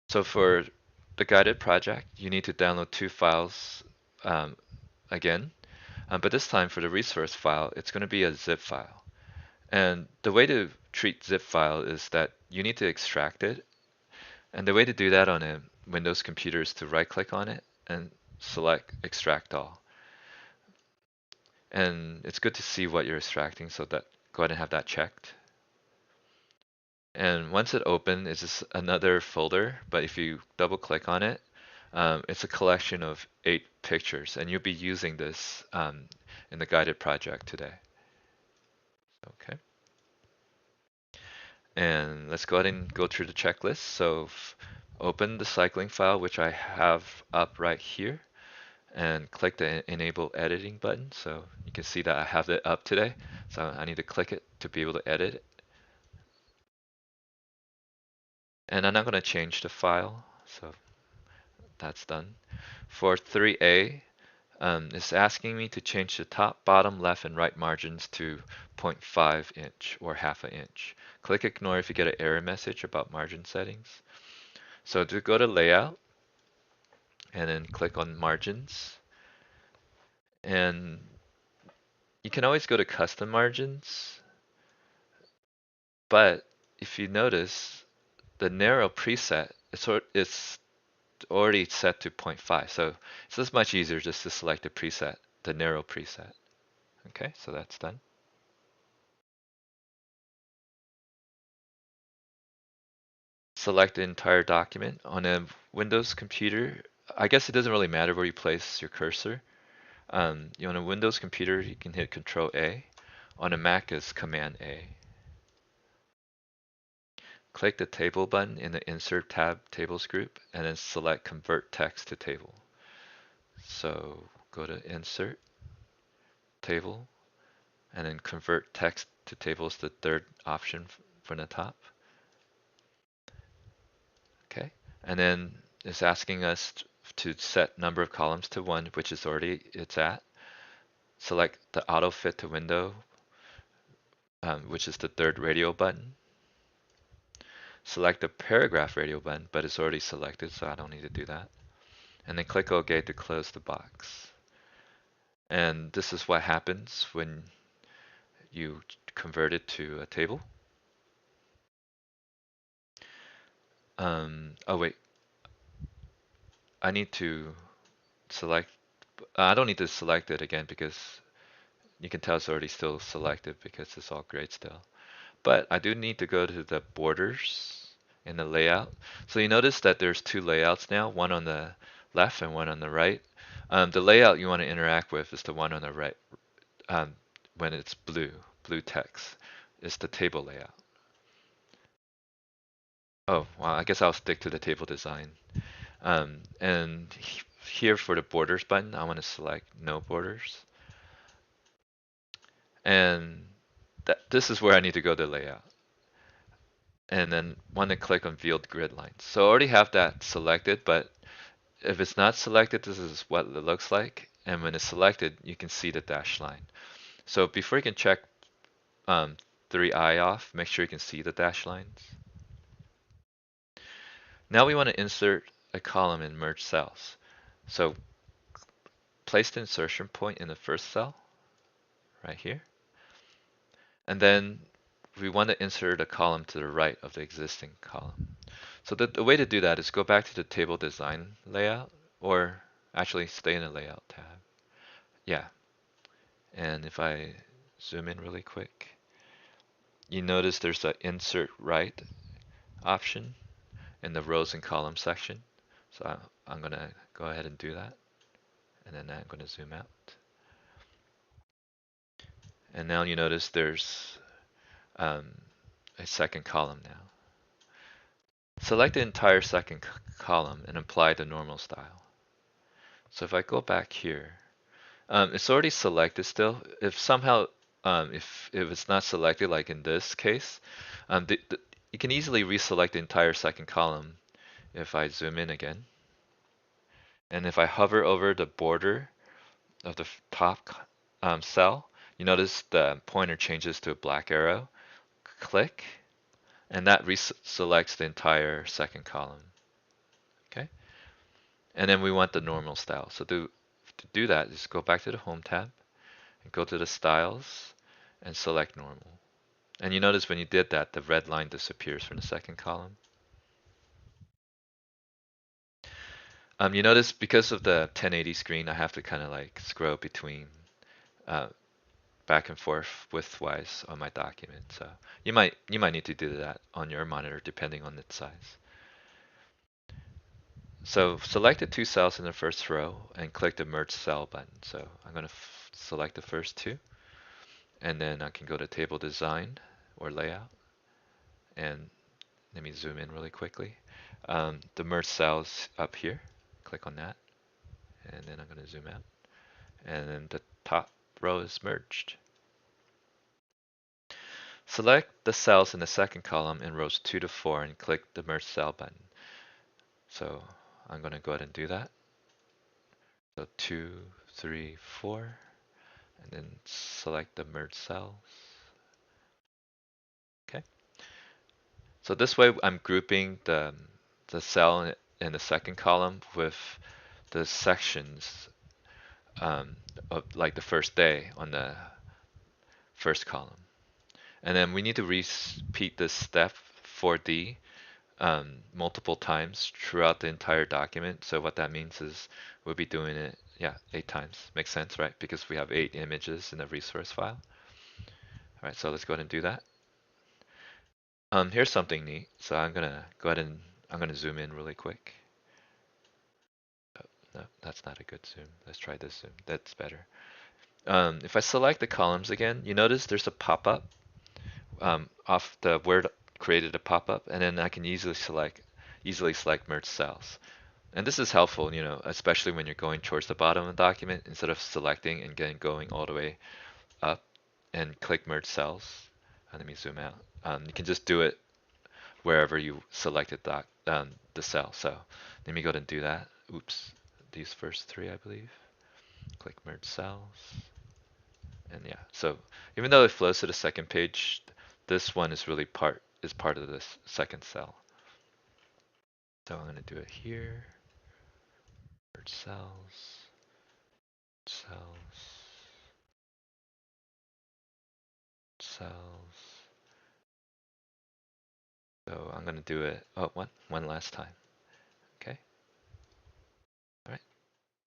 So for the guided project, you need to download two files um, again, but this time for the resource file, it's going to be a zip file. And the way to treat zip file is that you need to extract it. And the way to do that on a Windows computer is to right click on it and select extract all. And it's good to see what you're extracting, so that go ahead and have that checked. And once it opens, it's just another folder, but if you double click on it, it's a collection of 8 pictures, and you'll be using this in the guided project today. Okay. And let's go ahead and go through the checklist. So open the cycling file, which I have up right here, and click the enable editing button. So you can see that I have it up today. So I need to click it to be able to edit it. And I'm not going to change the file, so that's done. For 3A, it's asking me to change the top, bottom, left, and right margins to 0.5 inch or half an inch. Click ignore if you get an error message about margin settings. So to go to layout and then click on margins, and you can always go to custom margins, but if you notice the narrow preset, it's already set to 0.5. So it's just much easier just to select the preset, the narrow preset. Okay, so that's done. Select the entire document. On a Windows computer, I guess it doesn't really matter where you place your cursor. On a Windows computer, you can hit Control A. On a Mac, is Command A. Click the Table button in the Insert tab Tables group, and then select Convert Text to Table. So go to Insert, Table, and then Convert Text to Table is the third option from the top. Okay, and then it's asking us to set number of columns to 1, which is already it's at. Select the auto fit to window, which is the third radio button. Select the paragraph radio button, but it's already selected, so I don't need to do that. And then click OK to close the box. And this is what happens when you convert it to a table. Oh wait, I need to select, I don't need to select it again because you can tell it's already still selected because it's all grayed still. But I do need to go to the borders in the layout. So you notice that there's two layouts now, one on the left and one on the right. The layout you want to interact with is the one on the right when it's blue text. It's the table layout. Oh, well, I guess I'll stick to the table design. And here for the borders button, I want to select no borders. And this is where I need to go to layout. And then want to click on Veiled Grid Lines. So I already have that selected, but if it's not selected, this is what it looks like. And when it's selected, you can see the dashed line. So before you can check 3i off, make sure you can see the dashed lines. Now we want to insert a column in merge cells. So place the insertion point in the first cell, right here. And then we want to insert a column to the right of the existing column. So the way to do that is go back to the table design layout, or actually stay in the layout tab. Yeah. And if I zoom in really quick, you notice there's an insert right option in the rows and columns section. So I'm going to go ahead and do that. And then I'm going to zoom out. And now you notice there's a second column now. Select the entire second column and apply the normal style. So if I go back here, it's already selected still. If somehow, if it's not selected, like in this case, you can easily reselect the entire second column if I zoom in again. And if I hover over the border of the top cell, you notice the pointer changes to a black arrow. Click, and that selects the entire second column. Okay. And then we want the normal style. So to do that, just go back to the Home tab and go to the Styles and select Normal. And you notice when you did that, the red line disappears from the second column. You notice because of the 1080 screen, I have to kind of like scroll between uh, back and forth widthwise on my document. So you might need to do that on your monitor depending on its size. So select the two cells in the first row and click the Merge Cell button. So I'm going to select the first two, and then I can go to Table Design or Layout, and let me zoom in really quickly. The Merge Cells up here, click on that, and then I'm going to zoom out. And then the top row is merged. Select the cells in the second column in rows 2 to 4 and click the Merge Cell button. So I'm going to go ahead and do that. So 2, 3, 4, and then select the Merge Cells. Okay. So this way I'm grouping the cell in the second column with the sections of like the first day on the first column. And then we need to repeat this step 4D multiple times throughout the entire document. So what that means is we'll be doing it, yeah, 8 times. Makes sense, right? Because we have 8 images in the resource file. All right, so let's go ahead and do that. Here's something neat. So I'm gonna go ahead and I'm gonna zoom in really quick. Oh, no, that's not a good zoom. Let's try this zoom. That's better. If I select the columns again, you notice there's a pop-up off the Word created a pop-up, and then I can easily select merge cells. And this is helpful, especially when you're going towards the bottom of the document instead of selecting and going all the way up and click merge cells. Let me zoom out. You can just do it wherever you selected the cell. So let me go ahead and do that. Oops, these first three, I believe. Click merge cells. And yeah, so even though it flows to the second page, this one is really part of this second cell. So I'm going to do it here. Merge cells, cells, cells. So I'm going to do it. Oh, one last time.